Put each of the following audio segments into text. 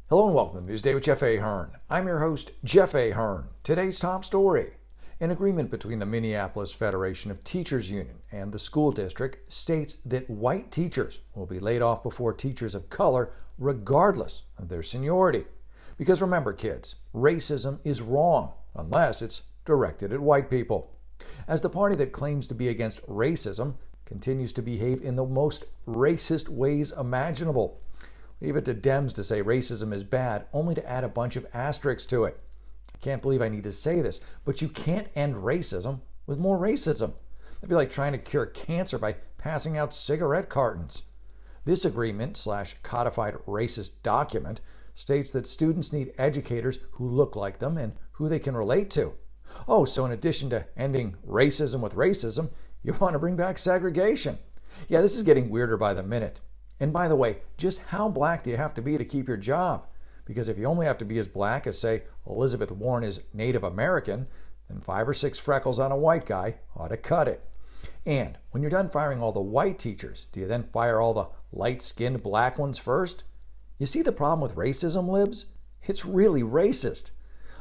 Hello and welcome to Newsday with Jeff Ahern. I'm your host, Jeff Ahern. Today's top story. An agreement between the Minneapolis Federation of Teachers Union and the school district states that white teachers will be laid off before teachers of color regardless of their seniority. Because remember, kids, racism is wrong unless it's directed at white people. As the party that claims to be against racism continues to behave in the most racist ways imaginable. Leave it to Dems to say racism is bad, only to add a bunch of asterisks to it. I can't believe I need to say this, but you can't end racism with more racism. That'd be like trying to cure cancer by passing out cigarette cartons. This agreement/codified racist document states that students need educators who look like them and who they can relate to. Oh, so in addition to ending racism with racism, you want to bring back segregation. Yeah, this is getting weirder by the minute. And by the way, just how black do you have to be to keep your job? Because if you only have to be as black as, say, Elizabeth Warren is Native American, then 5 or 6 freckles on a white guy ought to cut it. And when you're done firing all the white teachers, do you then fire all the light-skinned black ones first? You see the problem with racism, libs? It's really racist.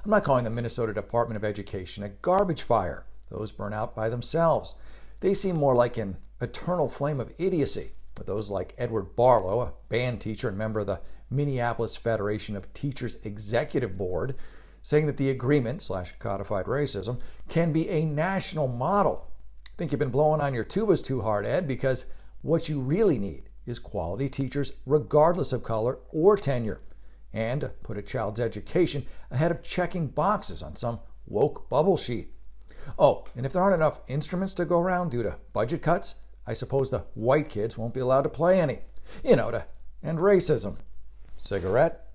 I'm not calling the Minnesota Department of Education a garbage fire. Those burn out by themselves. They seem more like an eternal flame of idiocy, with those like Edward Barlow, a band teacher and member of the Minneapolis Federation of Teachers Executive Board, saying that the agreement/codified racism can be a national model. I think you've been blowing on your tubas too hard, Ed, because what you really need is quality teachers regardless of color or tenure, and put a child's education ahead of checking boxes on some woke bubble sheet. Oh, and if there aren't enough instruments to go around due to budget cuts, I suppose the white kids won't be allowed to play any, to end racism. Cigarette?